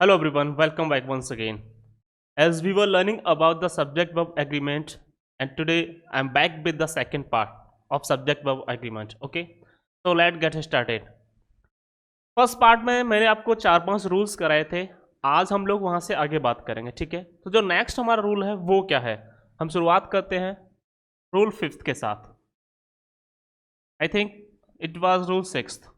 Hello everyone, welcome back once again. As we were learning about the subject verb agreement, and today I'm back with the second part of subject verb agreement. Okay, so let's get started. First part में मैंने आपको 4-5 rules कराए थे. आज हम लोग वहां से आगे बात करेंगे. ठीक है, तो जो नेक्स्ट हमारा रूल है वो क्या है, हम शुरुआत करते हैं रूल 5th के साथ. I think it was rule 6th.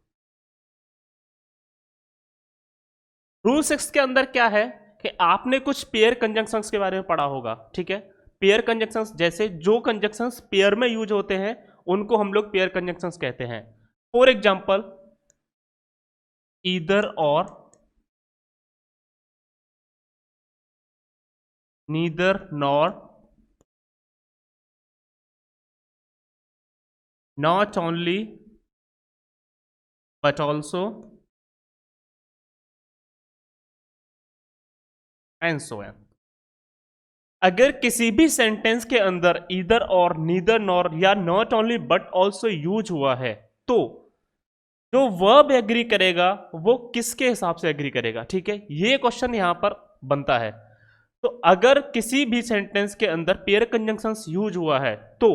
Rule 6 के अंदर क्या है कि आपने कुछ पेयर कंजंक्शंस के बारे में पढ़ा होगा. ठीक है, पेयर कंजंक्शंस जैसे जो कंजंक्शंस पेयर में यूज होते हैं उनको हम लोग पेयर कंजंक्शंस कहते हैं. For example either or, neither nor, not only but also and so on. अगर किसी भी सेंटेंस के अंदर ईदर और, नीदर नॉर या not only but also use हुआ है तो जो वर्ब एग्री करेगा वो किसके हिसाब से एग्री करेगा. ठीक है, ये क्वेश्चन यहां पर बनता है. तो अगर किसी भी सेंटेंस के अंदर पेयर कंजंक्शंस यूज हुआ है तो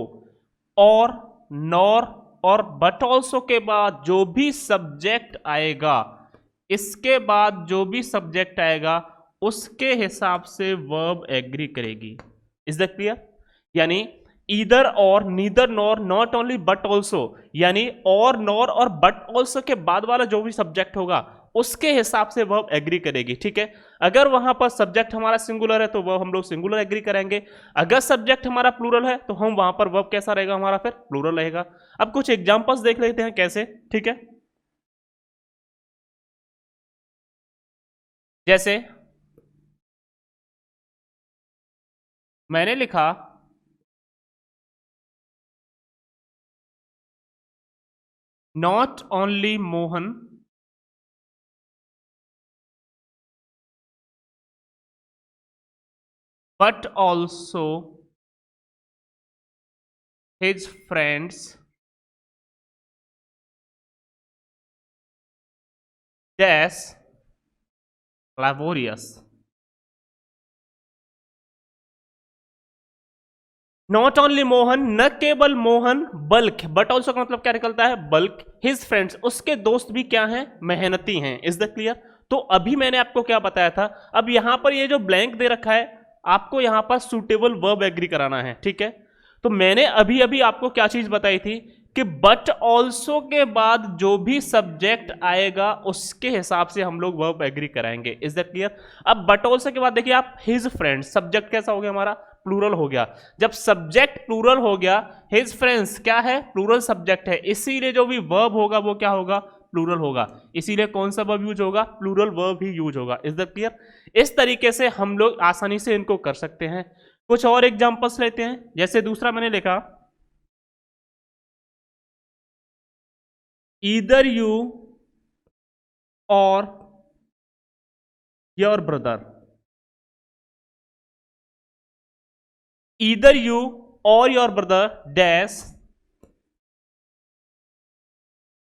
और, नॉर और बट ऑल्सो के बाद जो भी सब्जेक्ट आएगा, इसके बाद जो भी सब्जेक्ट आएगा उसके हिसाब से वर्ब एग्री करेगी. Is that clear? यानी either or, neither nor, not only but also, यानी और, नॉर और बट ऑल्सो के बाद वाला जो भी सब्जेक्ट होगा उसके हिसाब से वर्ब एग्री करेगी. ठीक है, अगर वहां पर सब्जेक्ट हमारा सिंगुलर है तो वर्ब हम लोग सिंगुलर एग्री करेंगे. अगर सब्जेक्ट हमारा प्लूरल है तो हम वहां पर वर्ब कैसा रहेगा हमारा, फिर प्लूरल रहेगा. अब कुछ एग्जांपल्स देख लेते हैं कैसे. ठीक है, जैसे मैंने लिखा not only Mohan but also his friends dash laborious. Not only Mohan, न केवल मोहन बल्कि, बट ऑल्सो का मतलब क्या निकलता है, बल्कि. हिज फ्रेंड्स, उसके दोस्त भी क्या हैं, मेहनती हैं. Is the clear? तो अभी मैंने आपको क्या बताया था, अब यहां पर ये जो ब्लैंक दे रखा है आपको यहां पर सुटेबल वर्ब एग्री कराना है. ठीक है, तो मैंने अभी अभी आपको क्या चीज बताई थी कि बट ऑल्सो के बाद जो भी सब्जेक्ट आएगा उसके हिसाब से हम लोग वर्ब एग्री कराएंगे. Is that clear? अब बट ऑल्सो के बाद देखिए आप, हिज फ्रेंड्स, सब्जेक्ट कैसा हो गया हमारा, प्लूरल हो गया. जब सब्जेक्ट प्लूरल हो गया, हिज फ्रेंड्स क्या है, प्लूरल सब्जेक्ट है, इसीलिए जो भी वर्ब होगा वो क्या होगा, प्लूरल होगा. इसीलिए कौन सा वर्ब यूज होगा, प्लूरल वर्ब ही यूज होगा. Is that clear? इस तरीके से हम लोग आसानी से इनको कर सकते हैं. कुछ और एग्जांपल्स लेते हैं. जैसे दूसरा मैंने लिखा either you or your brother, either you or your brother dash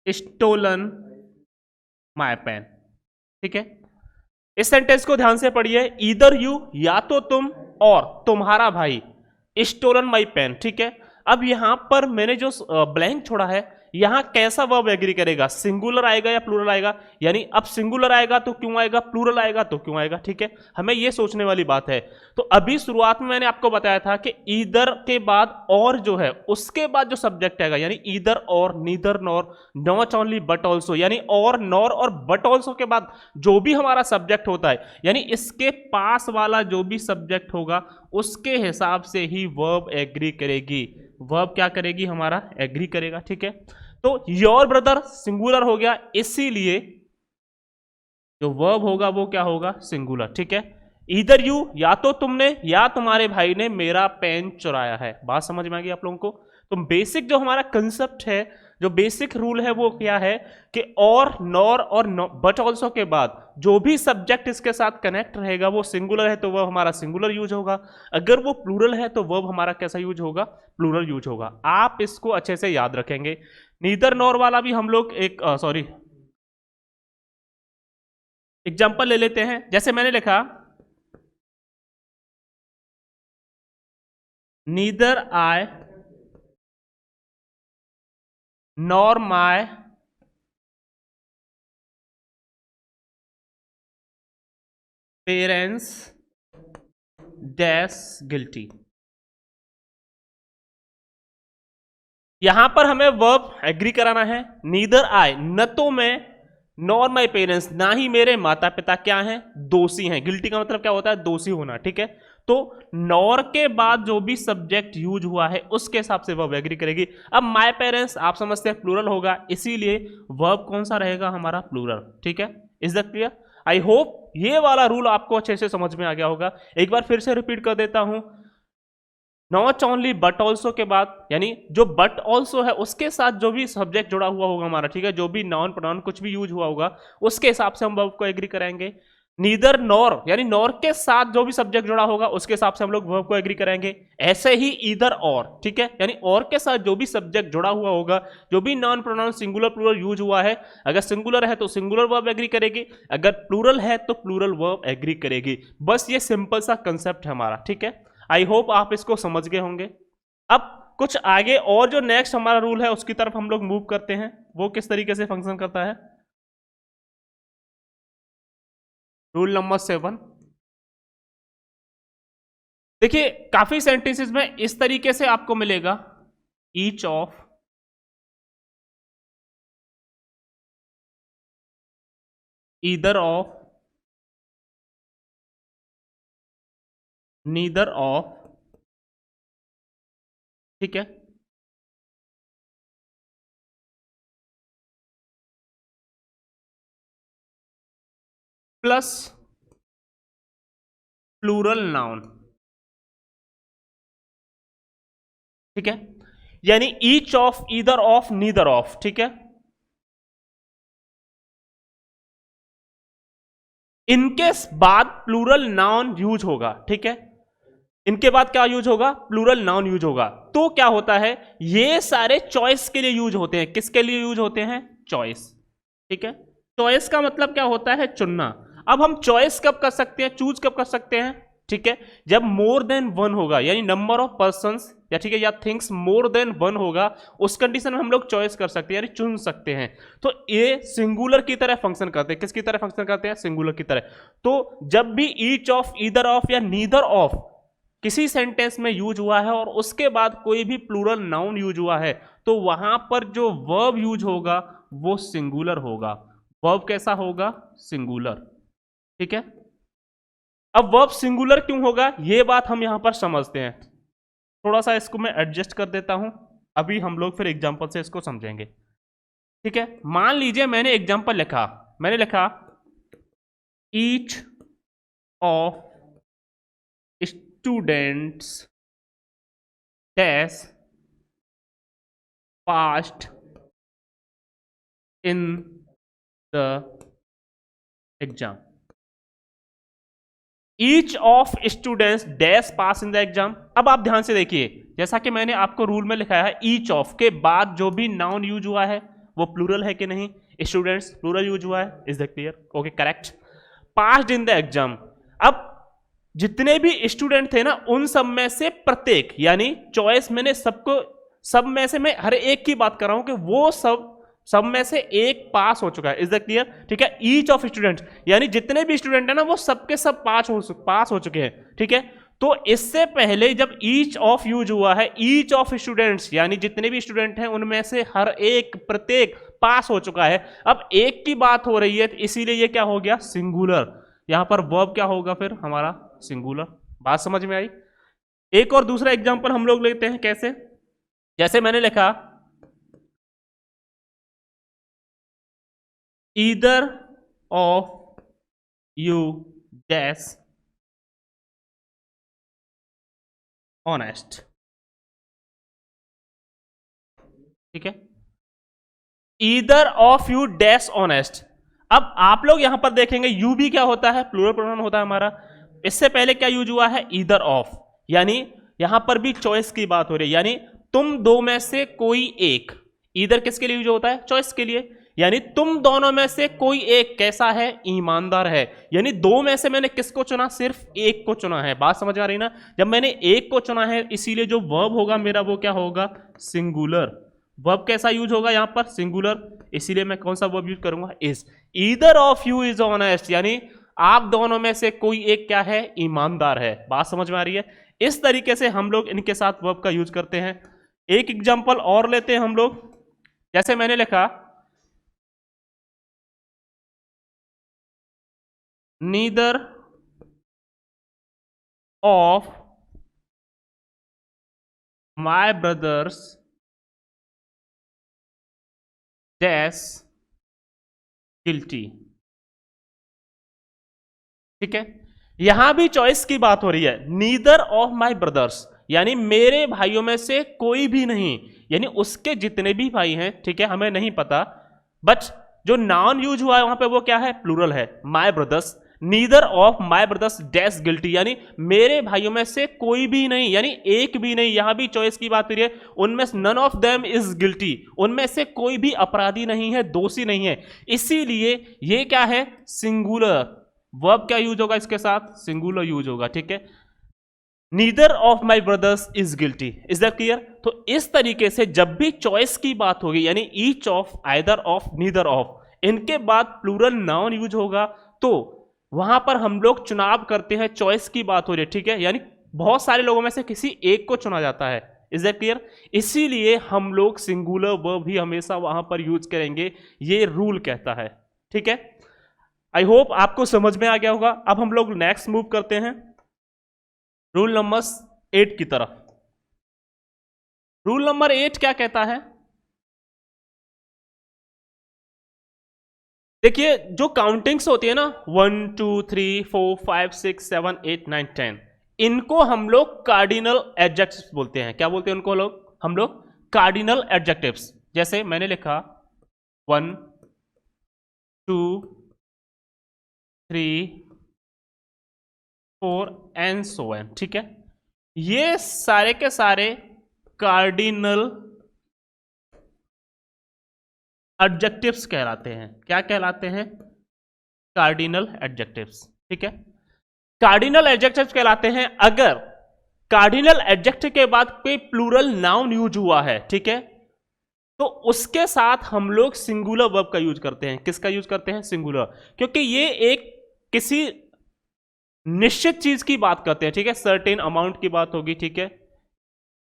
stolen my pen. ठीक है, इस सेंटेंस को ध्यान से पढ़िए. ईदर यू या तो तुम और तुम्हारा भाई, स्टोलन माई पेन. ठीक है, अब यहां पर मैंने जो ब्लैंक छोड़ा है यहां कैसा वर्ब एग्री करेगा, सिंगुलर आएगा या प्लूरल आएगा. यानी अब सिंगुलर आएगा तो क्यों आएगा, प्लूरल आएगा तो क्यों आएगा. ठीक है, हमें यह सोचने वाली बात है. तो अभी शुरुआत में मैंने आपको बताया था कि ईदर के बाद और जो है उसके बाद जो सब्जेक्ट आएगा, यानी either or, neither nor, not only but also, यानी और, नॉर और बट ऑल्सो के बाद जो भी हमारा सब्जेक्ट होता है, यानी इसके पास वाला जो भी सब्जेक्ट होगा उसके हिसाब से ही वर्ब एग्री करेगी. वर्ब क्या करेगी, हमारा एग्री करेगा. ठीक है, तो योर ब्रदर सिंगुलर हो गया, इसीलिए जो वर्ब होगा वो क्या होगा, सिंगुलर. ठीक है, ईदर यू या तो तुमने या तुम्हारे भाई ने मेरा पेन चुराया है. बात समझ में आ गई आप लोगों को? तो बेसिक जो हमारा कंसेप्ट है, जो बेसिक रूल है वो क्या है कि और, नॉर और बट ऑल्सो के बाद जो भी सब्जेक्ट इसके साथ कनेक्ट रहेगा वो सिंगुलर है तो वह हमारा सिंगुलर यूज होगा. अगर वो प्लूरल है तो वह हमारा कैसा यूज होगा, प्लूरल यूज होगा. आप इसको अच्छे से याद रखेंगे. नीदर नॉर वाला भी हम लोग एक एग्जाम्पल ले लेते हैं, जैसे मैंने लिखा neither I nor my parents dash guilty. यहां पर हमें वर्ब एग्री कराना है। नीदर आई, न तो मैं, नॉर माई पेरेंट्स, ना ही मेरे माता पिता क्या हैं, दोषी हैं। गिल्टी का मतलब क्या होता है, दोषी होना, ठीक है। तो नॉर के बाद जो भी सब्जेक्ट यूज हुआ है उसके हिसाब से वर्ब एग्री करेगी। अब माय पेरेंट्स आप समझते हैं प्लूरल होगा, इसीलिए वर्ब कौन सा रहेगा हमारा, प्लूरल, ठीक है। Is that clear? I hope ये वाला रूल आपको अच्छे से समझ में आ गया होगा। एक बार फिर से रिपीट कर देता हूं, नॉट ओनली बट ऑल्सो के बाद, यानी जो बट ऑल्सो है उसके साथ जो भी सब्जेक्ट जुड़ा हुआ होगा हमारा, ठीक है, जो भी नाउन प्रोनाउन कुछ भी यूज हुआ होगा उसके हिसाब से हम वर्ब को एग्री करेंगे। नीदर नॉर, यानी नॉर के साथ जो भी सब्जेक्ट जुड़ा होगा उसके हिसाब से हम लोग वर्ब को एग्री करेंगे। ऐसे ही ईदर और, ठीक है, यानी और के साथ जो भी सब्जेक्ट जुड़ा हुआ होगा, जो भी noun pronoun singular plural use हुआ है, अगर सिंगुलर है तो सिंगुलर वर्ब एग्री करेगी, अगर प्लूरल है तो प्लूरल वर्ब एग्री करेगी। बस ये सिंपल सा कंसेप्ट है हमारा, ठीक है। आई होप आप इसको समझ गए होंगे। अब कुछ आगे और जो नेक्स्ट हमारा रूल है उसकी तरफ हम लोग मूव करते हैं, वो किस तरीके से फंक्शन करता है। रूल नंबर 7, देखिए काफी सेंटेंसेस में इस तरीके से आपको मिलेगा, each of either of neither of, ठीक है, प्लस प्लूरल नाउन, ठीक है, यानी each of either of neither of, ठीक है। इनके बाद प्लूरल नाउन यूज होगा, ठीक है, इनके बाद क्या यूज होगा, प्लूरल नाउन यूज होगा। तो क्या होता है, ये सारे चॉइस के लिए यूज होते हैं। किसके लिए यूज होते हैं, चॉइस, ठीक है। चॉइस का मतलब क्या होता है, चुनना। अब हम चॉइस कब कर सकते हैं, चूज कब कर सकते हैं, ठीक है, जब मोर देन वन होगा, यानी नंबर ऑफ पर्संस या ठीक है या थिंग्स मोर देन वन होगा, उस कंडीशन में हम लोग चॉइस कर सकते हैं, यानी चुन सकते हैं। तो ये सिंगुलर की तरह फंक्शन करते हैं। किसकी तरह फंक्शन करते हैं, सिंगुलर की तरह। तो जब भी ईच ऑफ ईदर ऑफ या नीदर ऑफ किसी सेंटेंस में यूज हुआ है और उसके बाद कोई भी प्लूरल नाउन यूज हुआ है, तो वहां पर जो वर्ब यूज होगा वो सिंगुलर होगा। वर्ब कैसा होगा, सिंगुलर, ठीक है। अब वर्ब सिंगुलर क्यों होगा, ये बात हम यहां पर समझते हैं। थोड़ा सा इसको मैं एडजस्ट कर देता हूं, अभी हम लोग फिर एग्जांपल से इसको समझेंगे, ठीक है। मान लीजिए मैंने एग्जांपल लिखा, मैंने लिखा each of students dash past in the exam. Each of students dash pass in the exam. अब आप ध्यान से देखिए, जैसा कि मैंने आपको रूल में लिखाया है, ईच ऑफ के बाद जो भी नाउन यूज हुआ है वो प्लूरल है कि नहीं, स्टूडेंट्स प्लूरल यूज हुआ है, is that clear, okay correct. Passed in the exam, अब जितने भी स्टूडेंट थे ना उन सब में से प्रत्येक, यानी चॉइस मैंने सबको, सब में से मैं हर एक की बात कर रहा हूं कि वो सब में से एक पास हो चुका है, इज दैट क्लियर, ठीक है। ईच ऑफ स्टूडेंट यानी जितने भी स्टूडेंट है ना वो सबके सब पास हो चुके हैं, ठीक है। तो इससे पहले जब ईच ऑफ यूज हुआ है, ईच ऑफ स्टूडेंट्स यानी जितने भी स्टूडेंट हैं उनमें से हर एक प्रत्येक पास हो चुका है। अब एक की बात हो रही है तो इसीलिए ये क्या हो गया, सिंगुलर। यहां पर वर्ब क्या होगा फिर हमारा, सिंगुलर। बात समझ में आई। एक और दूसरा एग्जांपल हम लोग लेते हैं, कैसे, जैसे मैंने लिखा either of you dash honest, ठीक है, either of you dash honest. अब आप लोग यहां पर देखेंगे यू भी क्या होता है, प्लूरल प्रोनाउन होता है हमारा। इससे पहले क्या यूज हुआ है, ईदर ऑफ, यानी यहां पर भी चॉइस की बात हो रही है, यानी तुम दो में से कोई एक। ईदर किसके लिए यूज होता है, चॉइस के लिए। यानी तुम दोनों में से कोई एक कैसा है, ईमानदार है। यानी दो में से मैंने किसको चुना, सिर्फ एक को चुना है। बात समझ आ रही ना, जब मैंने एक को चुना है इसीलिए जो वर्ब होगा मेरा वो क्या होगा, सिंगुलर। वर्ब कैसा यूज होगा यहां पर, सिंगुलर, इसीलिए मैं कौन सा वर्ब यूज करूंगा, is. Either of you is honest, यानी आप दोनों में से कोई एक क्या है, ईमानदार है। बात समझ में आ रही है। इस तरीके से हम लोग इनके साथ वर्ब का यूज करते हैं। एक एग्जांपल और लेते हैं हम लोग, जैसे मैंने लिखा neither of my brothers dash guilty. ठीक है, यहां भी चॉइस की बात हो रही है। नीदर ऑफ माय ब्रदर्स यानी मेरे भाइयों में से कोई भी नहीं, यानी उसके जितने भी भाई हैं, ठीक है, हमें नहीं पता, बट जो नाउन यूज हुआ है वहां पे वो क्या है, प्लूरल है, my brothers. Neither of my brothers dash guilty, यानी मेरे भाइयों में से कोई भी नहीं, यानी एक भी नहीं। यहां भी चॉइस की बात हो रही है, उनमें none of them is guilty, उनमें से कोई भी अपराधी नहीं है, दोषी नहीं है, इसीलिए ये क्या है, सिंगुलर। वर्ब क्या यूज होगा इसके साथ, सिंगुलर यूज होगा। ठीक है, neither of my brothers is guilty, is that clear. तो इस तरीके से जब भी चॉइस की बात होगी, यानी each of, either of, neither of, इनके बाद प्लूरल नाउन यूज होगा, तो वहां पर हम लोग चुनाव करते हैं, चॉइस की बात हो रही है। ठीक है, यानी बहुत सारे लोगों में से किसी एक को चुना जाता है, इज दैट क्लियर। इसीलिए हम लोग सिंगुलर वर्ब भी हमेशा वहां पर यूज करेंगे, ये रूल कहता है। ठीक है, आई होप आपको समझ में आ गया होगा। अब हम लोग नेक्स्ट मूव करते हैं रूल नंबर 8 की तरफ। रूल नंबर 8 क्या कहता है, देखिए जो काउंटिंग्स होती है ना, 1 2 3 4 5 6 7 8 9 10, इनको हम लोग कार्डिनल एडजेक्टिव्स बोलते हैं। क्या बोलते हैं उनको हम लोग कार्डिनल एडजेक्टिव्स। जैसे मैंने लिखा 1 2 3 4 एंड सो ऑन। ठीक है, ये सारे के सारे कार्डिनल एडजेक्टिव्स कहलाते हैं। क्या कहलाते हैं, कार्डिनल एडजेक्टिव्स। ठीक है, कार्डिनल एडजेक्टिव्स कहलाते हैं अगर कार्डिनल एडजेक्टिव के बाद कोई प्लूरल नाउन यूज हुआ है, ठीक है, तो उसके साथ हम लोग सिंगुलर वर्ब का यूज करते हैं। किसका यूज करते हैं, सिंगुलर, क्योंकि ये एक किसी निश्चित चीज की बात करते हैं। ठीक है, सर्टेन अमाउंट की बात होगी। ठीक है,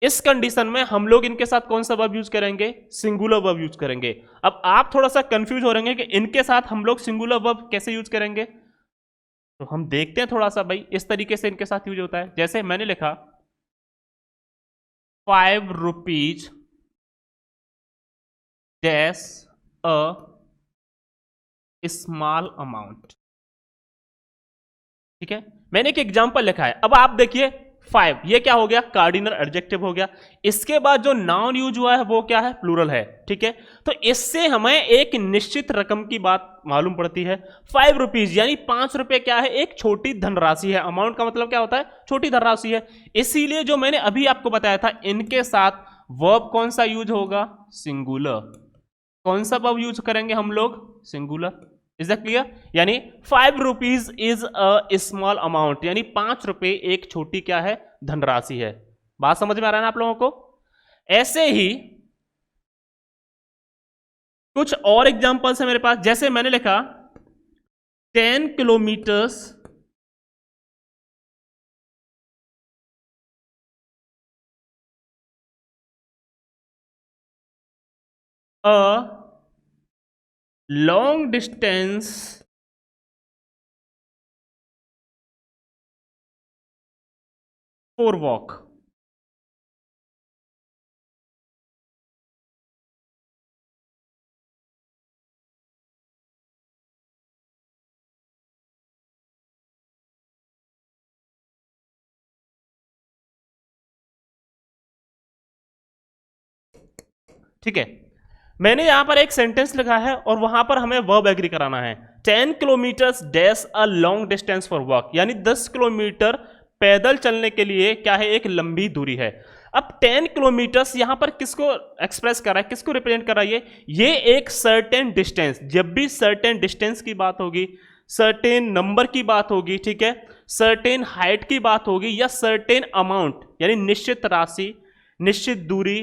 इस कंडीशन में हम लोग इनके साथ कौन सा वर्ब यूज करेंगे, सिंगुलर वर्ब यूज करेंगे। अब आप थोड़ा सा कंफ्यूज हो रहे हैं कि इनके साथ हम लोग सिंगुलर वर्ब कैसे यूज करेंगे, तो हम देखते हैं थोड़ा सा। भाई इस तरीके से इनके साथ यूज होता है। जैसे मैंने लिखा 5 rupees dash a small amount. ठीक है, मैंने एक एग्जांपल लिखा है। अब आप देखिए 5, ये क्या हो गया, कार्डिनल एडजेक्टिव हो गया। इसके बाद जो नाउन यूज हुआ है वो क्या है, प्लूरल है। ठीक है, तो इससे हमें एक निश्चित रकम की बात मालूम पड़ती है। 5 रुपीज यानी 5 रुपए क्या है, एक छोटी धनराशि है। अमाउंट का मतलब क्या होता है, छोटी धनराशि है। इसीलिए जो मैंने अभी आपको बताया था, इनके साथ वर्ब कौन सा यूज होगा, सिंगुलर। कौन सा वर्ब यूज करेंगे हम लोग, सिंगुलर। Is that clear. यानी 5 rupees is a small amount, यानी 5 रुपए एक छोटी क्या है, धनराशि है। बात समझ में आ रहा है ना आप लोगों को। ऐसे ही कुछ और एग्जांपल्स है मेरे पास। जैसे मैंने लिखा 10 kilometres a long distance for walk. ठीक है, मैंने यहां पर एक सेंटेंस लिखा है और वहां पर हमें वर्ब एग्री कराना है। 10 kilometres dash a long distance for walk, यानी 10 किलोमीटर पैदल चलने के लिए क्या है, एक लंबी दूरी है। अब 10 किलोमीटर्स यहां पर किसको एक्सप्रेस कर रहा है, किसको रिप्रेजेंट कर रहा है? ये एक सर्टेन डिस्टेंस, जब भी सर्टेन डिस्टेंस की बात होगी, सर्टेन नंबर की बात होगी, ठीक है, सर्टेन हाइट की बात होगी, या सर्टेन अमाउंट यानी निश्चित राशि, निश्चित दूरी,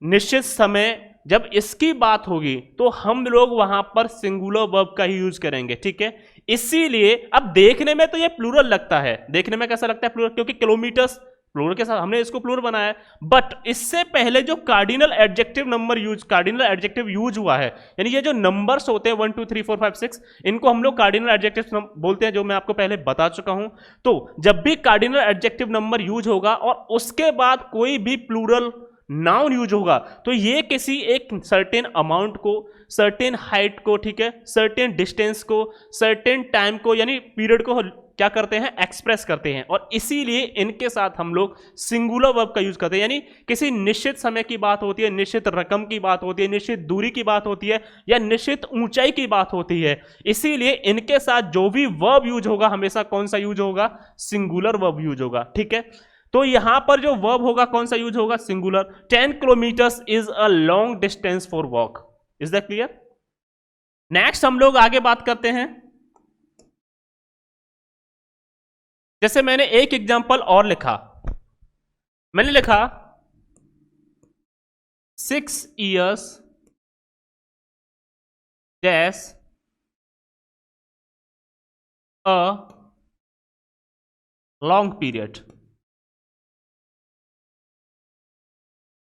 निश्चित समय, जब इसकी बात होगी तो हम लोग वहां पर सिंगुलर वर्ब का ही यूज करेंगे, ठीक है। इसीलिए अब देखने में तो ये प्लूरल लगता है, देखने में कैसा लगता है प्लूरल, क्योंकि किलोमीटर्स प्लूरल के साथ हमने इसको प्लूरल बनाया है, बट इससे पहले जो cardinal adjective number use, cardinal adjective use हुआ है, यानी ये जो नंबर्स होते हैं 1 2 3 4 5 6, इनको हम लोग कार्डिनल एडजेक्टिव बोलते हैं, जो मैं आपको पहले बता चुका हूं। तो जब भी कार्डिनल एडजेक्टिव नंबर यूज होगा और उसके बाद कोई भी प्लूरल नाउन यूज होगा, तो ये किसी एक सर्टेन अमाउंट को, सर्टेन हाइट को, ठीक है, सर्टेन डिस्टेंस को, सर्टेन टाइम को यानी पीरियड को क्या करते हैं, एक्सप्रेस करते हैं। और इसीलिए इनके साथ हम लोग सिंगुलर वर्ब का यूज करते हैं, यानी किसी निश्चित समय की बात होती है, निश्चित रकम की बात होती है, निश्चित दूरी की बात होती है, या निश्चित ऊंचाई की बात होती है। इसीलिए इनके साथ जो भी वर्ब यूज होगा हमेशा कौन सा यूज होगा, सिंगुलर वर्ब यूज होगा, ठीक है। तो यहां पर जो वर्ब होगा कौन सा यूज होगा, singular. 10 kilometres is a long distance for walk. Is that clear? Next हम लोग आगे बात करते हैं। जैसे मैंने एक एग्जांपल और लिखा, मैंने लिखा 6 years dash a long period.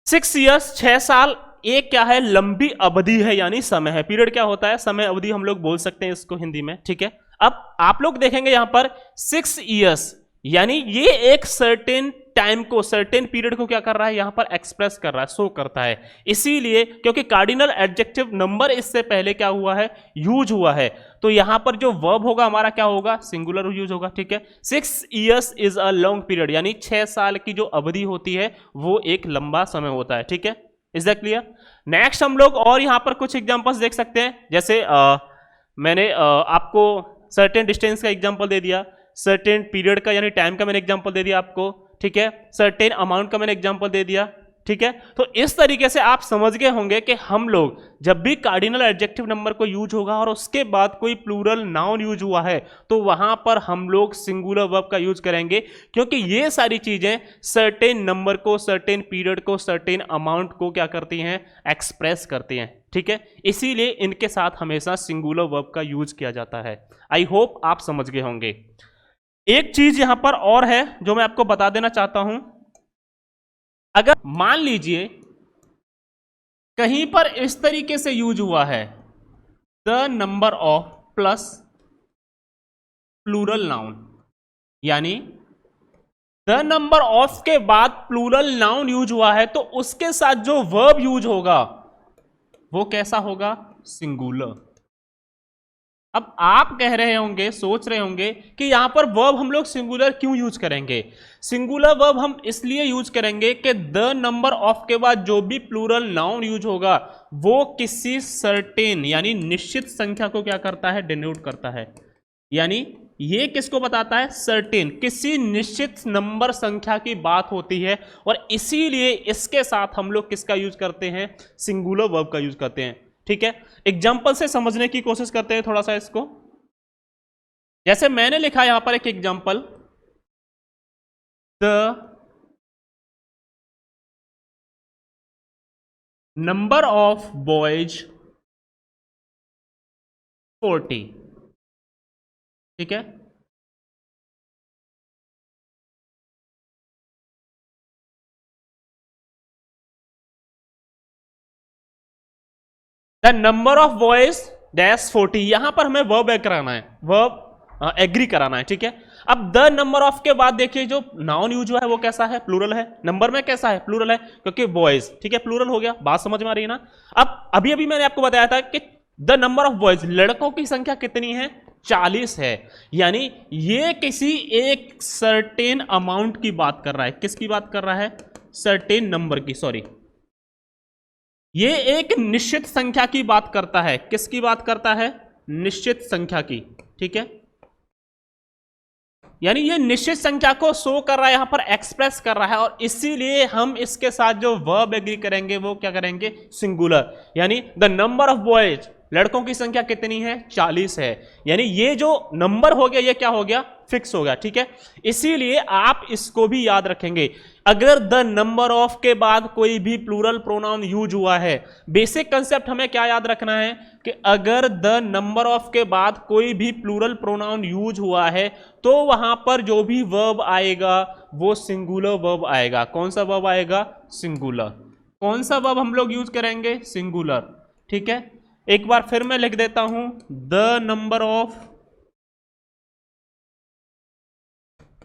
6 years 6 साल एक क्या है, लंबी अवधि है, यानी समय है। पीरियड क्या होता है, समय अवधि हम लोग बोल सकते हैं इसको हिंदी में, ठीक है। अब आप लोग देखेंगे यहां पर 6 years यानी ये एक सर्टेन टाइम को, सर्टेन पीरियड को क्या कर रहा है, यहां पर एक्सप्रेस कर रहा है, शो करता है। इसीलिए क्योंकि कार्डिनल एडजेक्टिव नंबर इससे पहले क्या हुआ है, यूज हुआ है, तो यहां पर जो वर्ब होगा हमारा क्या होगा, सिंगुलर यूज होगा, ठीक है। 6 years is a long period यानी 6 साल की जो अवधि होती है वो एक लंबा समय होता है, ठीक है। Is that clear? नेक्स्ट हम लोग और यहां पर कुछ एग्जांपल्स देख सकते हैं। जैसे मैंने आपको सर्टेन डिस्टेंस का एग्जांपल दे दिया, सर्टेन पीरियड का यानी टाइम का मैंने एग्जांपल दे दिया आपको, ठीक है, सर्टेन अमाउंट का मैंने एग्जांपल दे दिया, ठीक है। तो इस तरीके से आप समझ गए होंगे कि हम लोग जब भी कार्डिनल एडजेक्टिव नंबर को यूज होगा और उसके बाद कोई प्लूरल नाउन यूज हुआ है तो वहां पर हम लोग सिंगुलर वर्ब का यूज करेंगे, क्योंकि ये सारी चीजें सर्टेन नंबर को, सर्टेन पीरियड को, सर्टेन अमाउंट को क्या करती हैं, एक्सप्रेस करती हैं, ठीक है। इसीलिए इनके साथ हमेशा सिंगुलर वर्ब का यूज किया जाता है। आई होप आप समझ गए होंगे। एक चीज यहां पर और है जो मैं आपको बता देना चाहता हूं। अगर मान लीजिए कहीं पर इस तरीके से यूज हुआ है the number of plus plural noun, यानी द नंबर ऑफ के बाद प्लूरल नाउन यूज हुआ है, तो उसके साथ जो वर्ब यूज होगा वो कैसा होगा, सिंगुलर। अब आप कह रहे होंगे, सोच रहे होंगे कि यहां पर वर्ब हम लोग सिंगुलर क्यों यूज करेंगे। सिंगुलर वर्ब हम इसलिए यूज करेंगे कि द नंबर ऑफ के बाद जो भी प्लूरल नाउन यूज होगा वो किसी सर्टेन यानी निश्चित संख्या को क्या करता है, डिनोट करता है। यानी ये किसको बताता है, सर्टेन, किसी निश्चित नंबर संख्या की बात होती है, और इसीलिए इसके साथ हम लोग किसका यूज करते हैं, सिंगुलर वर्ब का यूज करते हैं, ठीक है। एग्जाम्पल से समझने की कोशिश करते हैं थोड़ा सा इसको। जैसे मैंने लिखा यहां पर एक example, the number of boys 40, ठीक है। The number of boys dash 40, यहां पर हमें वर्ब एग कराना है, वर्ब एग्री कराना है, ठीक है। अब द नंबर ऑफ के बाद देखिए जो नाउन यूज हुआ है वो कैसा है, प्लूरल है। नंबर में कैसा है, प्लूरल है, क्योंकि बॉयज, ठीक है, प्लूरल हो गया। बात समझ में आ रही है ना। अब अभी अभी मैंने आपको बताया था कि द नंबर ऑफ बॉयज, लड़कों की संख्या कितनी है, 40 है। यानी ये किसी एक सर्टेन अमाउंट की बात कर रहा है। किसकी बात कर रहा है, सर्टेन नंबर की, सॉरी, ये एक निश्चित संख्या की बात करता है। किसकी बात करता है, निश्चित संख्या की, ठीक है। यानी ये निश्चित संख्या को शो कर रहा है, यहां पर एक्सप्रेस कर रहा है, और इसीलिए हम इसके साथ जो वर्ब एग्री करेंगे वो क्या करेंगे, सिंगुलर। यानी द नंबर ऑफ बॉयज, लड़कों की संख्या कितनी है, 40 है। यानी ये जो नंबर हो गया ये क्या हो गया, फिक्स हो गया, ठीक है। इसीलिए आप इसको भी याद रखेंगे, अगर द नंबर ऑफ के बाद कोई भी प्लूरल प्रोनाउन यूज हुआ है, बेसिक कंसेप्ट हमें क्या याद रखना है कि अगर द नंबर ऑफ के बाद कोई भी प्लूरल प्रोनाउन यूज हुआ है तो वहां पर जो भी वर्ब आएगा वो सिंगुलर वर्ब आएगा। कौन सा वर्ब आएगा, सिंगुलर। कौन सा वर्ब हम लोग यूज करेंगे, सिंगुलर, ठीक है। एक बार फिर मैं लिख देता हूं, द नंबर ऑफ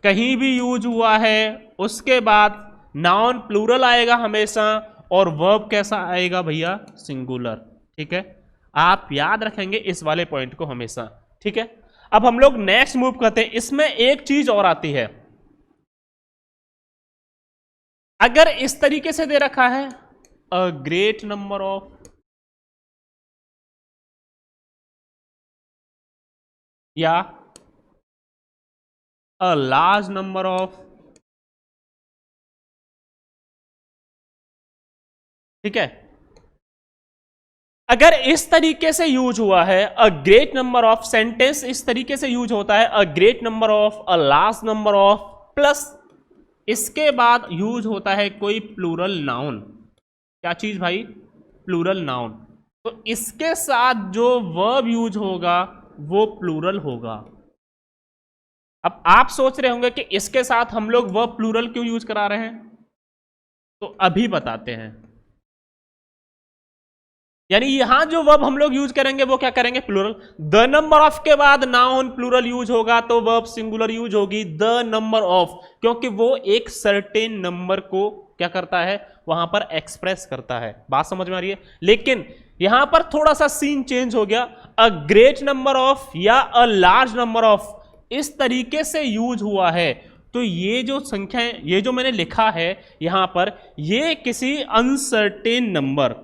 कहीं भी यूज हुआ है उसके बाद नाउन प्लूरल आएगा हमेशा, और वर्ब कैसा आएगा भैया, सिंगुलर, ठीक है। आप याद रखेंगे इस वाले पॉइंट को हमेशा, ठीक है। अब हम लोग नेक्स्ट मूव करते हैं। इसमें एक चीज और आती है, अगर इस तरीके से दे रखा है अ ग्रेट नंबर ऑफ, या अ लार्ज नंबर ऑफ, ठीक है। अगर इस तरीके से यूज हुआ है a great number of, sentence इस तरीके से यूज होता है a great number of, a large number of, plus इसके बाद यूज होता है कोई प्लूरल नाउन। क्या चीज भाई, प्लूरल नाउन। तो इसके साथ जो वर्ब यूज होगा वो प्लूरल होगा। अब आप सोच रहे होंगे कि इसके साथ हम लोग वर्ब प्लूरल क्यों यूज करा रहे हैं, तो अभी बताते हैं। यानी यहां जो वर्ब हम लोग यूज करेंगे वो क्या करेंगे, प्लूरल। द नंबर ऑफ के बाद नाउन प्लूरल यूज होगा तो वर्ब सिंगुलर यूज होगी, द नंबर ऑफ, क्योंकि वो एक सर्टेन नंबर को क्या करता है, वहां पर एक्सप्रेस करता है। बात समझ में आ रही है। लेकिन यहां पर थोड़ा सा सीन चेंज हो गया, अ ग्रेट नंबर ऑफ या अ लार्ज नंबर ऑफ इस तरीके से यूज हुआ है, तो ये जो संख्याएं, ये जो मैंने लिखा है यहां पर, ये किसी अनसर्टेन नंबर,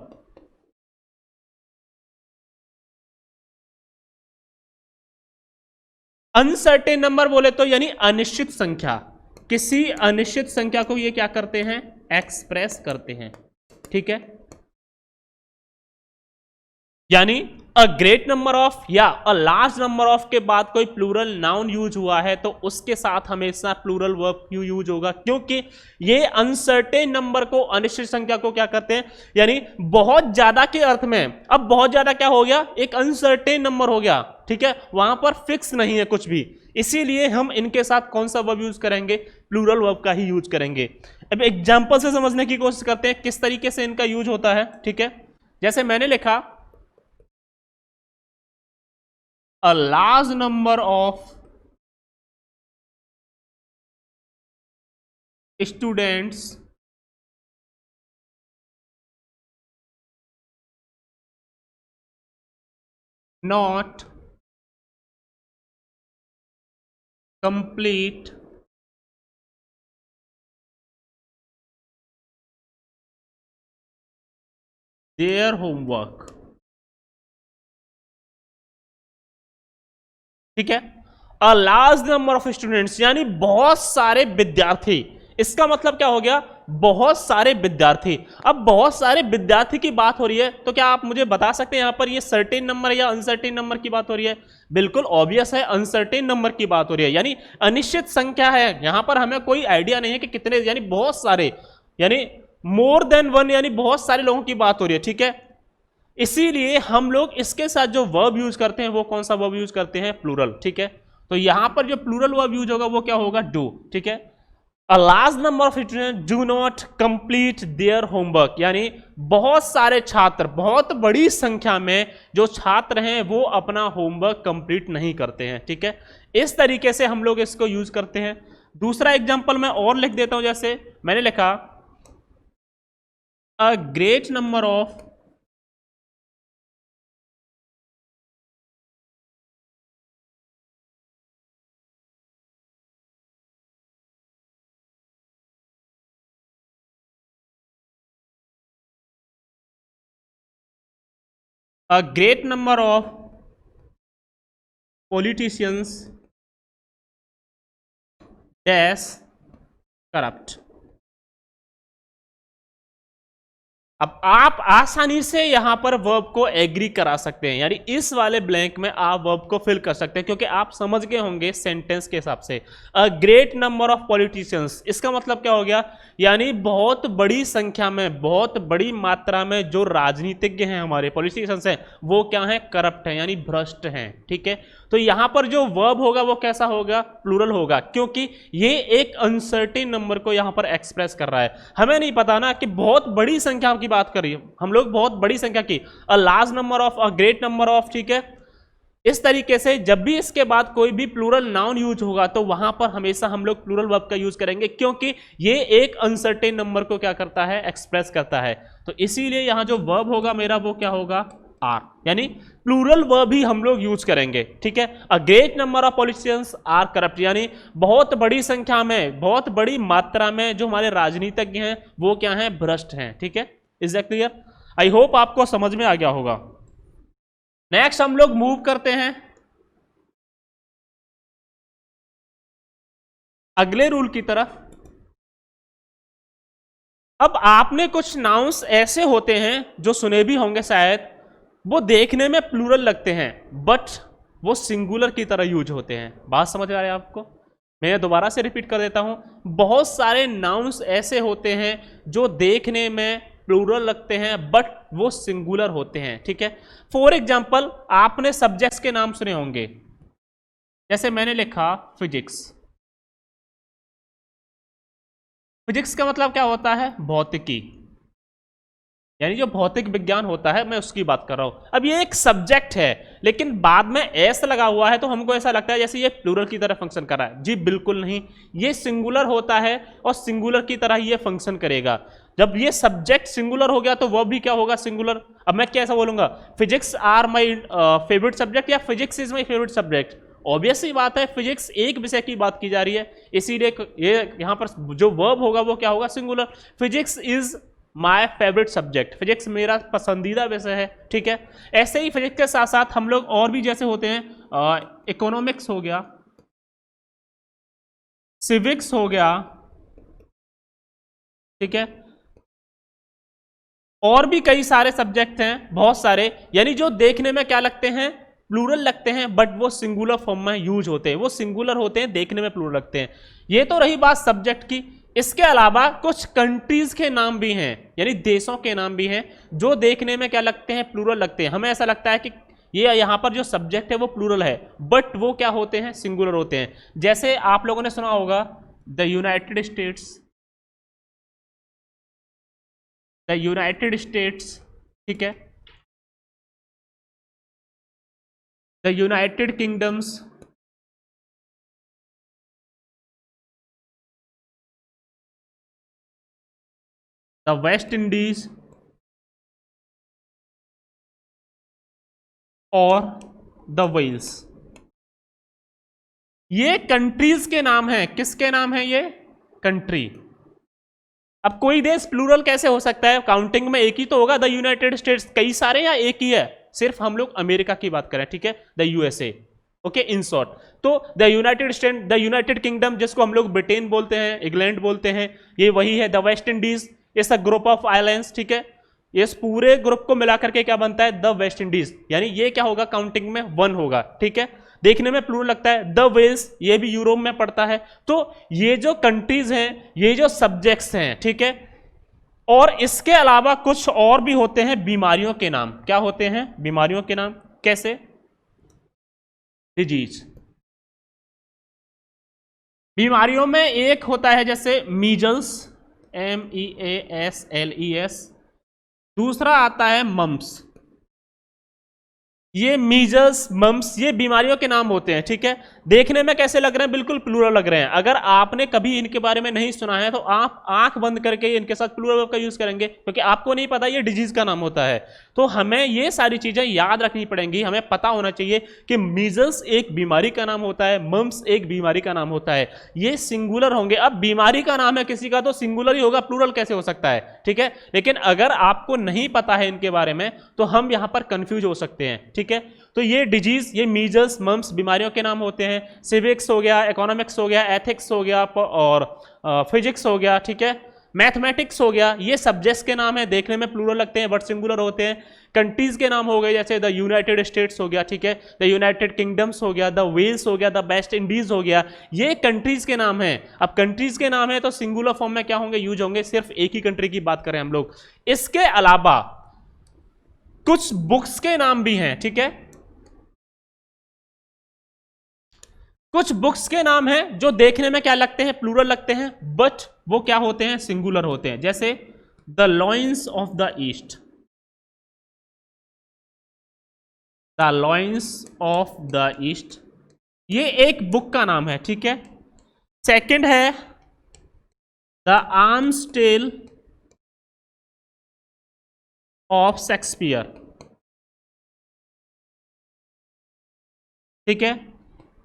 अनसर्टेन नंबर बोले तो यानी अनिश्चित संख्या, किसी अनिश्चित संख्या को ये क्या करते हैं, एक्सप्रेस करते हैं, ठीक है। यानी अ ग्रेट नंबर ऑफ या अ लार्ज नंबर ऑफ के बाद कोई प्लूरल नाउन यूज हुआ है तो उसके साथ हमेशा प्लूरल वर्ब क्यों यूज होगा, क्योंकि ये अनसर्टेन नंबर को, अनिश्चित संख्या को क्या करते हैं, यानी बहुत ज्यादा के अर्थ में। अब बहुत ज्यादा क्या हो गया, एक अनसर्टेन नंबर हो गया, ठीक है, वहां पर फिक्स नहीं है कुछ भी, इसीलिए हम इनके साथ कौन सा वर्ब यूज करेंगे, प्लूरल वर्ब का ही यूज करेंगे। अब एग्जांपल से समझने की कोशिश करते हैं किस तरीके से इनका यूज होता है, ठीक है। जैसे मैंने लिखा a large number of students not complete their homework, ठीक है। A large number of students यानी बहुत सारे विद्यार्थी, इसका मतलब क्या हो गया, बहुत सारे विद्यार्थी। अब बहुत सारे विद्यार्थी की बात हो रही है तो क्या आप मुझे बता सकते हैं यहां पर ये सर्टेन नंबर या अनसर्टेन नंबर की बात हो रही है, बिल्कुल ऑब्वियस है अनसर्टेन नंबर की बात हो रही है, यानी अनिश्चित संख्या है। यहां पर हमें कोई आइडिया नहीं है कि कितने, यानी बहुत सारे, यानी मोर देन वन, यानी बहुत सारे लोगों की बात हो रही है, ठीक है। इसीलिए हम लोग इसके साथ जो वर्ब यूज करते हैं वो कौन सा वर्ब यूज करते हैं, प्लूरल, ठीक है। तो यहां पर जो प्लूरल वर्ब यूज होगा वो क्या होगा, डू, ठीक है। A large number of student do not complete their homework, यानी बहुत सारे छात्र, बहुत बड़ी संख्या में जो छात्र हैं वो अपना होमवर्क कंप्लीट नहीं करते हैं, ठीक है। इस तरीके से हम लोग इसको यूज करते हैं। दूसरा एग्जांपल मैं और लिख देता हूं, जैसे मैंने लिखा अ great number of a great number of politicians dash corrupt. अब आप आसानी से यहां पर वर्ब को एग्री करा सकते हैं, यानी इस वाले ब्लैंक में आप वर्ब को फिल कर सकते हैं, क्योंकि आप समझ गए होंगे सेंटेंस के हिसाब से अ ग्रेट नंबर ऑफ पॉलिटिशियंस, इसका मतलब क्या हो गया, यानी बहुत बड़ी संख्या में, बहुत बड़ी मात्रा में जो राजनीतिज्ञ हैं, हमारे पॉलिटिशियंस हैं, वो क्या हैं, करप्ट हैं, यानी भ्रष्ट हैं। ठीक है, तो यहां पर जो वर्ब होगा वो कैसा होगा, प्लूरल होगा, क्योंकि ये एक अनसर्टेन नंबर को यहां पर एक्सप्रेस कर रहा है। हमें नहीं पता ना कि बहुत बड़ी संख्या की बात करिए हम लोग, बहुत बड़ी संख्या की, a large number of, a great number of. ठीक है, इस तरीके से जब भी इसके बाद कोई भी प्लूरल नाउन यूज होगा तो वहां पर हमेशा हम लोग प्लूरल वर्ब का यूज करेंगे, क्योंकि ये एक अनसर्टेन नंबर को क्या करता है, एक्सप्रेस करता है। तो इसीलिए यहां जो वर्ब होगा मेरा वो क्या होगा, आर, यानी प्लूरल वर्ब ही हम लोग यूज करेंगे। ठीक है, a great number of politicians are corrupt, यानी बहुत बड़ी संख्या में, बहुत बड़ी मात्रा में जो हमारे राजनीतिज्ञ हैं वो क्या हैं, भ्रष्ट हैं। ठीक है, is that clear? I hope आपको समझ में आ गया होगा। नेक्स्ट हम लोग मूव करते हैं अगले रूल की तरफ। अब आपने कुछ नाउन्स ऐसे होते हैं जो सुने भी होंगे शायद, वो देखने में प्लूरल लगते हैं बट वो सिंगुलर की तरह यूज होते हैं। बात समझ आ रही है आपको? मैं दोबारा से रिपीट कर देता हूं, बहुत सारे नाउन्स ऐसे होते हैं जो देखने में प्लूरल लगते हैं बट वो सिंगुलर होते हैं। ठीक है, फॉर एग्जाम्पल आपने सब्जेक्ट्स के नाम सुने होंगे, जैसे मैंने लिखा फिजिक्स। फिजिक्स का मतलब क्या होता है, भौतिकी, यानी जो भौतिक विज्ञान होता है, मैं उसकी बात कर रहा हूं। अब ये एक सब्जेक्ट है लेकिन बाद में एस लगा हुआ है तो हमको ऐसा लगता है जैसे ये प्लूरल की तरह फंक्शन कर रहा है। जी बिल्कुल नहीं, ये सिंगुलर होता है और सिंगुलर की तरह ये फंक्शन करेगा। जब ये सब्जेक्ट सिंगुलर हो गया तो वह भी क्या होगा, सिंगुलर। अब मैं कैसा बोलूंगा, physics are my favourite subject या physics is my favourite subject. Obviously बात है, फिजिक्स एक विषय की बात की जा रही है, इसीलिए ये यहां पर जो वर्ब होगा वो क्या होगा, singular. Physics is my favourite subject, physics मेरा पसंदीदा विषय है। ठीक है, ऐसे ही फिजिक्स के साथ साथ हम लोग और भी जैसे होते हैं, इकोनॉमिक्स हो गया, सिविक्स हो गया। ठीक है, और भी कई सारे सब्जेक्ट हैं, बहुत सारे, यानी जो देखने में क्या लगते हैं, प्लूरल लगते हैं बट वो सिंगुलर फॉर्म में यूज होते हैं, वो सिंगुलर होते हैं, देखने में प्लूरल लगते हैं। ये तो रही बात सब्जेक्ट की। इसके अलावा कुछ कंट्रीज के नाम भी हैं, यानी देशों के नाम भी हैं जो देखने में क्या लगते हैं, प्लूरल लगते हैं। हमें ऐसा लगता है कि ये यहां पर जो सब्जेक्ट है वो प्लूरल है बट वो क्या होते हैं, सिंगुलर होते हैं। जैसे आप लोगों ने सुना होगा the United states, the United states. ठीक है, the United kingdoms, the West Indies और द वेल्स। ये कंट्रीज के नाम हैं। किसके नाम हैं ये, कंट्री। अब कोई देश प्लूरल कैसे हो सकता है, काउंटिंग में एक ही तो होगा, द यूनाइटेड स्टेट्स कई सारे या एक ही है, सिर्फ हम लोग अमेरिका की बात करें। ठीक है, the USA. Okay, in short तो the United State, the United Kingdom जिसको हम लोग ब्रिटेन बोलते हैं, इंग्लैंड बोलते हैं, ये वही है। The West Indies is a group of islands. ठीक है, इस पूरे ग्रुप को मिलाकर के क्या बनता है, द वेस्ट इंडीज, यानी ये क्या होगा, काउंटिंग में 1 होगा। ठीक है, देखने में प्लूरल लगता है। द वेल्स, ये भी यूरोप में पड़ता है। तो ये जो कंट्रीज हैं, ये जो सब्जेक्ट्स हैं, ठीक है, और इसके अलावा कुछ और भी होते हैं बीमारियों के नाम। क्या होते हैं, बीमारियों के नाम। कैसे, डिजीज। बीमारियों में एक होता है जैसे मीजल्स, MEASLES। दूसरा आता है मम्स। ये मीजल्स, मम्स, ये बीमारियों के नाम होते हैं। ठीक है, देखने में कैसे लग रहे हैं, बिल्कुल प्लूरल लग रहे हैं। अगर आपने कभी इनके बारे में नहीं सुना है तो आप आंख बंद करके इनके साथ प्लूरल वर्ब का यूज करेंगे, क्योंकि आपको नहीं पता ये डिजीज का नाम होता है। तो हमें ये सारी चीजें याद रखनी पड़ेंगी। हमें पता होना चाहिए कि मीजल्स एक बीमारी का नाम होता है, मम्स एक बीमारी का नाम होता है, ये सिंगुलर होंगे। अब बीमारी का नाम है किसी का तो सिंगुलर ही होगा, प्लूरल कैसे हो सकता है। ठीक है, लेकिन अगर आपको नहीं पता है इनके बारे में तो हम यहां पर कंफ्यूज हो सकते हैं। ठीक है। तो ये डिजीज, ये मीजल्स मम्स बीमारियों के नाम होते हैं। सिविक्स हो गया, इकोनॉमिक्स हो गया, एथिक्स हो गया और फिजिक्स हो गया, ठीक है। मैथमेटिक्स हो गया, ये सब्जेक्ट्स के नाम है, देखने में प्लूरल लगते हैं बट सिंगुलर होते हैं। कंट्रीज के नाम हो गए, जैसे द यूनाइटेड स्टेट्स हो गया, ठीक है, द यूनाइटेड किंगडम्स हो गया, द वेल्स हो गया, द वेस्ट इंडीज हो गया, ये कंट्रीज के नाम हैं। अब कंट्रीज के नाम है तो सिंगुलर फॉर्म में क्या होंगे, यूज होंगे, सिर्फ एक ही कंट्री की बात करें हम लोग। इसके अलावा कुछ बुक्स के नाम भी हैं, ठीक है, कुछ बुक्स के नाम हैं जो देखने में क्या लगते हैं, प्लूरल लगते हैं, बट वो क्या होते हैं, सिंगुलर होते हैं। जैसे the lions of the east, the lions of the east, ये एक बुक का नाम है, ठीक है। सेकंड है the arms tale of Shakespeare, ठीक है।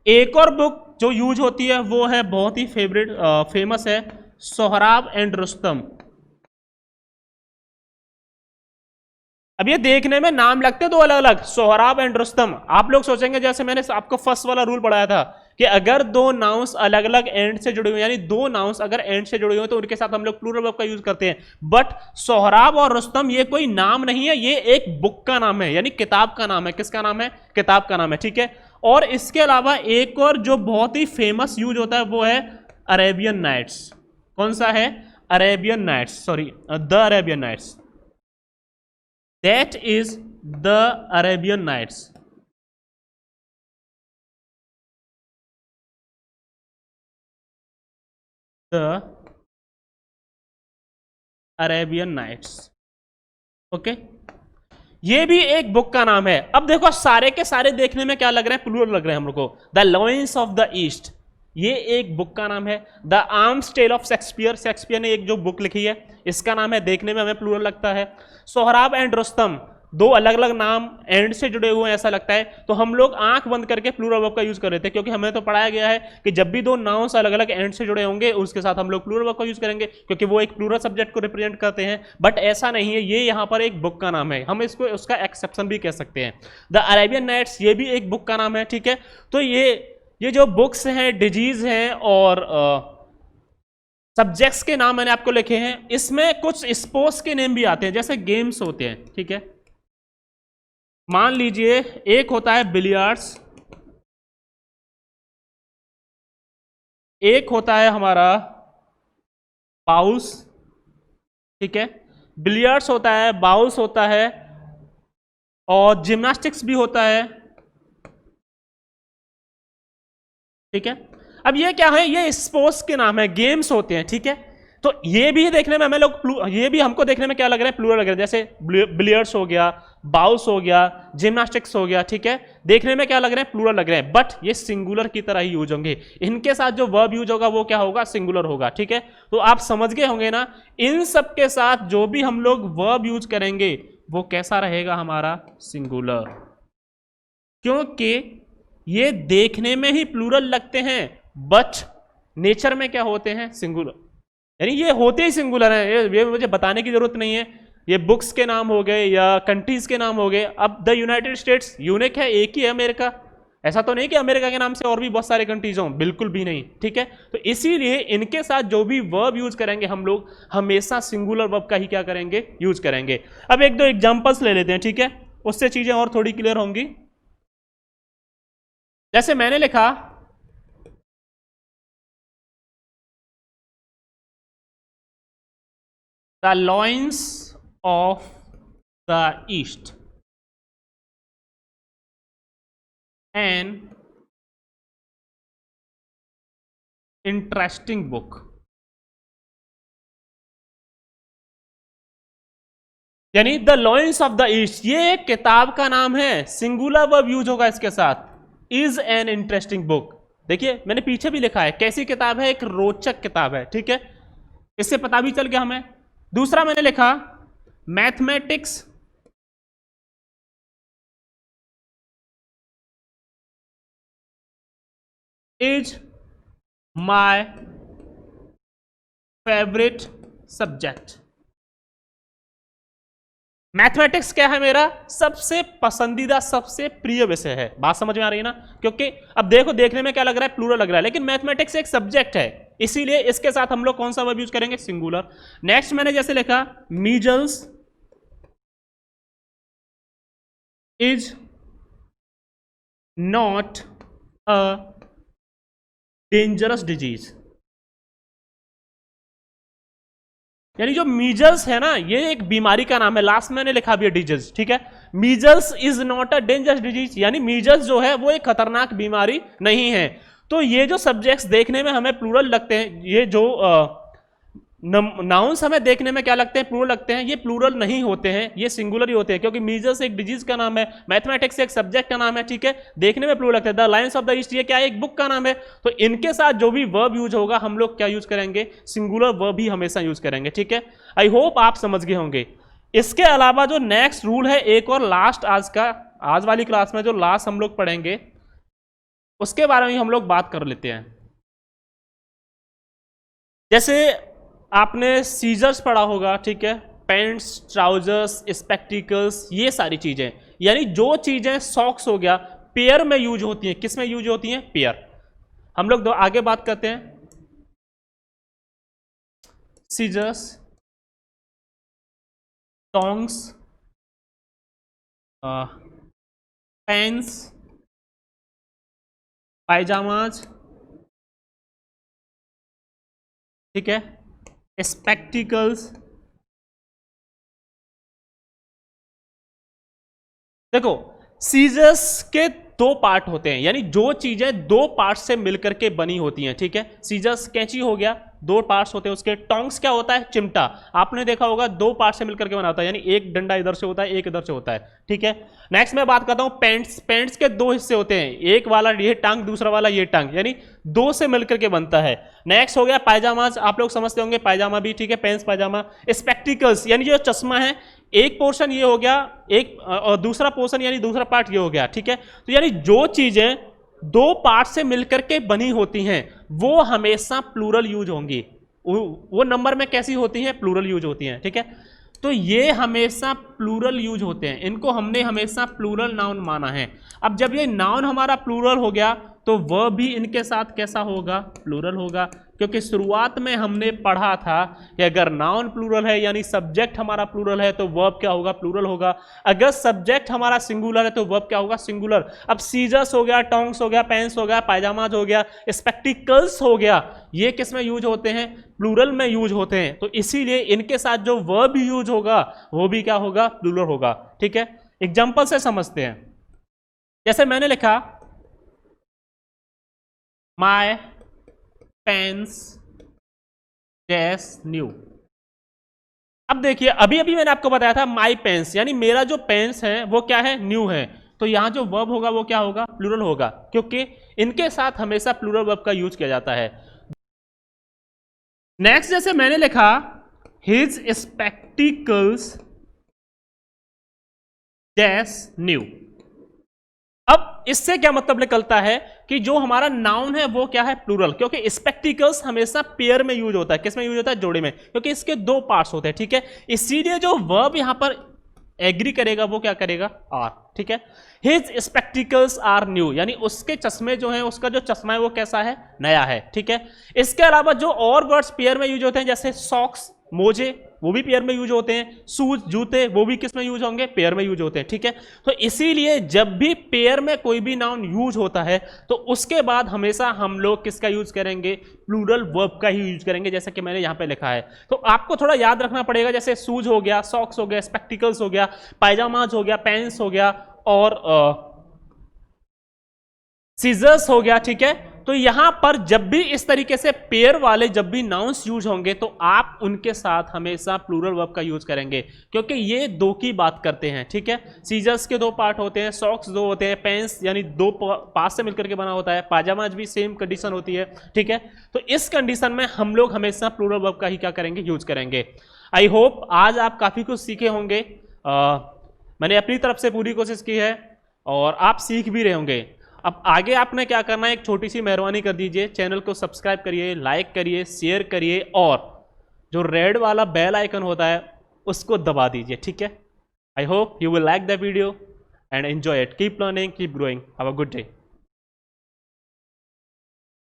एक और बुक जो यूज होती है वो है बहुत ही फेमस है, सोहराब एंड रुस्तम। अब ये देखने में नाम लगते दो अलग अलग, सोहराब एंड रुस्तम। आप लोग सोचेंगे जैसे मैंने आपको फर्स्ट वाला रूल पढ़ाया था कि अगर दो नाउंस अलग अलग एंड से जुड़े हुए, यानी दो नाउंस अगर एंड से जुड़े हुए तो उनके साथ हम लोग प्लूरल वर्ब का यूज करते हैं। बट सोहराब और रुस्तम ये कोई नाम नहीं है, ये एक बुक का नाम है, यानी किताब का नाम है। किसका नाम है, किताब का नाम है, ठीक है। और इसके अलावा एक और जो बहुत ही फेमस यूज होता है वो है अरेबियन नाइट्स। कौन सा है, Arabian nights, sorry the Arabian nights, that is the Arabian nights. The Arabian nights, okay, ये भी एक बुक का नाम है। अब देखो सारे के सारे देखने में क्या लग रहे हैं, प्लूरल लग रहे हैं हम लोग को। The lions of the east, ये एक बुक का नाम है। The arms tale of Shakespeare, Shakespeare ने एक जो बुक लिखी है, इसका नाम है, देखने में हमें प्लूरल लगता है। सोहराब एंड रुस्तम, दो अलग अलग नाम एंड से जुड़े हुए हैं ऐसा लगता है, तो हम लोग आंख बंद करके प्लूरल वर्ब का यूज कर रहे थे, क्योंकि हमें तो पढ़ाया गया है कि जब भी दो नाउंस अलग अलग एंड से जुड़े होंगे उसके साथ हम लोग प्लूरल वर्ब का यूज करेंगे, क्योंकि वो एक प्लूरल सब्जेक्ट को रिप्रेजेंट करते हैं। बट ऐसा नहीं है, ये यहाँ पर एक बुक का नाम है, हम इसको उसका एक्सेप्शन भी कह सकते हैं। द अरेबियन नाइट्स, ये भी एक बुक का नाम है, ठीक है। तो ये जो बुक्स हैं, डिजीज हैं और सब्जेक्ट्स के नाम मैंने आपको लिखे हैं। इसमें कुछ स्पोर्ट्स के नेम भी आते हैं, जैसे गेम्स होते हैं, ठीक है। मान लीजिए एक होता है बिलियर्ड्स, एक होता है हमारा बाउल्स, ठीक है। बिलियर्ड्स होता है, बाउल्स होता है और जिम्नास्टिक्स भी होता है, ठीक है। अब ये क्या है, ये स्पोर्ट्स के नाम है, गेम्स होते हैं, ठीक है। तो ये भी देखने में हमें लोग, ये भी हमको देखने में क्या लग रहा है, प्लूरल लग रहा है। जैसे बिलियर्ड्स हो गया, बाउल्स हो गया, जिम्नास्टिक्स हो गया, ठीक है, देखने में क्या लग रहे हैं, प्लूरल लग रहे हैं, बट ये सिंगुलर की तरह ही यूज होंगे। इनके साथ जो वर्ब यूज होगा वो क्या होगा, सिंगुलर होगा, ठीक है। तो आप समझ गए होंगे ना, इन सब के साथ जो भी हम लोग वर्ब यूज करेंगे वो कैसा रहेगा, हमारा सिंगुलर, क्योंकि ये देखने में ही प्लूरल लगते हैं बट नेचर में क्या होते हैं, सिंगुलर, यानी ये होते ही सिंगुलर हैं। ये मुझे बताने की जरूरत नहीं है। ये बुक्स के नाम हो गए या कंट्रीज के नाम हो गए। अब द यूनाइटेड स्टेट्स यूनिक है, एक ही है अमेरिका, ऐसा तो नहीं कि अमेरिका के नाम से और भी बहुत सारे कंट्रीज हों, बिल्कुल भी नहीं, ठीक है। तो इसीलिए इनके साथ जो भी वर्ब यूज करेंगे हम लोग हमेशा सिंगुलर वर्ब का ही क्या करेंगे, यूज करेंगे। अब एक दो एग्जांपल्स ले लेते हैं, ठीक है, उससे चीजें और थोड़ी क्लियर होंगी। जैसे मैंने लिखा the lions of the East, an interesting book, यानी the lions of the east, ये एक किताब का नाम है, सिंगुलर वर्ब यूज होगा इसके साथ, इज एन इंटरेस्टिंग बुक। देखिए मैंने पीछे भी लिखा है, कैसी किताब है, एक रोचक किताब है, ठीक है, इससे पता भी चल गया हमें। दूसरा मैंने लिखा mathematics is my favourite subject, mathematics क्या है, मेरा सबसे पसंदीदा सबसे प्रिय विषय है। बात समझ में आ रही है ना? क्योंकि अब देखो, देखने में क्या लग रहा है, प्लूरल लग रहा है, लेकिन मैथमेटिक्स एक सब्जेक्ट है, इसीलिए इसके साथ हम लोग कौन सा वर्ब यूज करेंगे, सिंगुलर। नेक्स्ट मैंने जैसे लिखा, measles is not a dangerous disease. यानी जो मीजल्स है ना, ये एक बीमारी का नाम है, लास्ट में मैंने लिखा भी है डिजीज, ठीक है। Measles is not a dangerous disease, यानी मीजल्स जो है वो एक खतरनाक बीमारी नहीं है। तो ये जो सब्जेक्ट्स देखने में हमें प्लूरल लगते हैं, ये जो नाउन्स हमें देखने में क्या लगते हैं, प्लूरल लगते हैं, ये प्लूरल नहीं होते हैं, ये सिंगुलर ही होते हैं, क्योंकि मीजल्स एक डिजीज का नाम है, मैथमेटिक्स एक सब्जेक्ट का नाम है, ठीक है। देखने में प्लूरल लगते हैं। The Lions of the east, ये क्या है, एक बुक का नाम है। तो इनके साथ जो भी वर्ब यूज होगा, हम लोग क्या यूज करेंगे, सिंगुलर वर्ब ही हमेशा यूज करेंगे, ठीक है। आई होप आप समझ गए होंगे। इसके अलावा जो नेक्स्ट रूल है, एक और लास्ट आज वाली क्लास में जो लास्ट हम लोग पढ़ेंगे, उसके बारे में हम लोग बात कर लेते हैं। जैसे आपने सीजर्स पढ़ा होगा, ठीक है, पैंट्स, ट्राउजर्स, स्पेक्टिकल्स, ये सारी चीजें, यानी जो चीजें सॉक्स हो गया, पेयर में यूज होती हैं। किस में यूज होती हैं, पेयर। हम लोग आगे बात करते हैं। सीजर्स, टोंग्स, पेंस, पायजामाज, ठीक है, स्पेक्टिकल्स। देखो, सीजर्स के दो पार्ट होते हैं, यानी जो चीजें दो पार्ट से मिलकर के बनी होती हैं, ठीक है। सीजर्स कैंची हो गया, दो पार्ट्स होते हैं उसके। टोंग्स क्या होता है, चिमटा, आपने देखा होगा दो पार्ट से मिलकर के बना होता है, यानी एक डंडा इधर से होता है, एक इधर से होता है, ठीक है। नेक्स्ट मैं बात करता हूं पैंट्स। पैंट्स के दो हिस्से होते हैं, एक वाला ये टांग, दूसरा वाला ये टांग, यानी दो से मिलकर के बनता है। नेक्स्ट हो गया पायजामाज, आप लोग समझते होंगे पायजामा भी, ठीक है, पैंट्स पायजामा। स्पेक्टिकल्स, यानी जो चश्मा है, एक पोर्शन ये हो गया, एक और दूसरा पोर्शन यानी दूसरा पार्ट ये हो गया, ठीक है। तो यानी जो चीजें दो पार्ट से मिलकर के बनी होती हैं, वो हमेशा प्लूरल यूज होंगी। वो नंबर में कैसी होती हैं, प्लूरल यूज होती हैं, ठीक है। तो ये हमेशा प्लूरल यूज होते हैं, इनको हमने हमेशा प्लूरल नाउन माना है। अब जब ये नाउन हमारा प्लूरल हो गया, तो वह भी इनके साथ कैसा होगा, प्लूरल होगा। क्योंकि शुरुआत में हमने पढ़ा था कि अगर नाउन प्लूरल है, यानी सब्जेक्ट हमारा प्लूरल है, तो वर्ब क्या होगा, प्लूरल होगा। अगर सब्जेक्ट हमारा सिंगुलर है, तो वर्ब क्या होगा, सिंगुलर। अब सीजर्स हो गया, टोंग्स हो गया, पेंस हो गया, पायजामाज हो गया, स्पेक्टिकल्स हो गया, ये किस में यूज होते हैं, प्लूरल में यूज होते हैं। तो इसीलिए इनके साथ जो वर्ब यूज होगा, वो भी क्या होगा, प्लूरल होगा, ठीक है। एग्जाम्पल से समझते हैं। जैसे मैंने लिखा, माय पेन्स जैस न्यू। अब देखिए, अभी अभी मैंने आपको बताया था माय पेन्स, यानी मेरा जो पेन्स है वो क्या है, न्यू है। तो यहां जो वर्ब होगा वो क्या होगा, प्लूरल होगा, क्योंकि इनके साथ हमेशा प्लूरल वर्ब का यूज किया जाता है। नेक्स्ट जैसे मैंने लिखा, हिज स्पेक्टिकल्स जैस न्यू। अब इससे क्या मतलब निकलता है कि जो हमारा नाउन है वो क्या है, प्लूरल, क्योंकि स्पेक्टिकल्स हमेशा पेयर में यूज होता है। किस में यूज होता है, जोड़े में, क्योंकि इसके दो पार्ट्स होते हैं, ठीक है। इसीलिए जो वर्ब यहां पर एग्री करेगा वो क्या करेगा, आर, ठीक है। हिज स्पेक्टिकल्स आर न्यू, यानी उसके चश्मे जो हैं, उसका जो चश्मा है वो कैसा है, नया है, ठीक है। इसके अलावा जो और वर्ड्स पेयर में यूज होते हैं, जैसे सॉक्स, मोजे, वो भी पेयर में यूज होते हैं। शूज, जूते, वो भी किस में यूज होंगे, पेयर में यूज होते हैं, ठीक है। तो इसीलिए जब भी पेयर में कोई भी नाउन यूज होता है, तो उसके बाद हमेशा हम लोग किसका यूज करेंगे, प्लूरल वर्ब का ही यूज करेंगे, जैसा कि मैंने यहां पे लिखा है। तो आपको थोड़ा याद रखना पड़ेगा, जैसे शूज हो गया, सॉक्स हो गया, स्पेक्टिकल्स हो गया, पायजामाज हो गया, पैंट्स हो गया, और सीजर्स हो गया, ठीक है। तो यहां पर जब भी इस तरीके से पेयर वाले जब भी नाउन्स यूज होंगे, तो आप उनके साथ हमेशा प्लूरल वर्ब का यूज करेंगे, क्योंकि ये दो की बात करते हैं, ठीक है। सीजर्स के दो पार्ट होते हैं, सॉक्स दो होते हैं, पेंस यानी दो पार्ट से मिलकर के बना होता है, पाजामाज भी सेम कंडीशन होती है, ठीक है। तो इस कंडीशन में हम लोग हमेशा प्लूरल वर्ब का ही क्या करेंगे, यूज करेंगे। आई होप आज आप काफी कुछ सीखे होंगे। मैंने अपनी तरफ से पूरी कोशिश की है और आप सीख भी रहे होंगे। अब आगे आपने क्या करना है, एक छोटी सी मेहरबानी कर दीजिए, चैनल को सब्सक्राइब करिए, लाइक करिए, शेयर करिए, और जो रेड वाला बेल आइकन होता है उसको दबा दीजिए, ठीक है। I hope you will like the video and enjoy it. Keep learning, keep growing. Have a good day.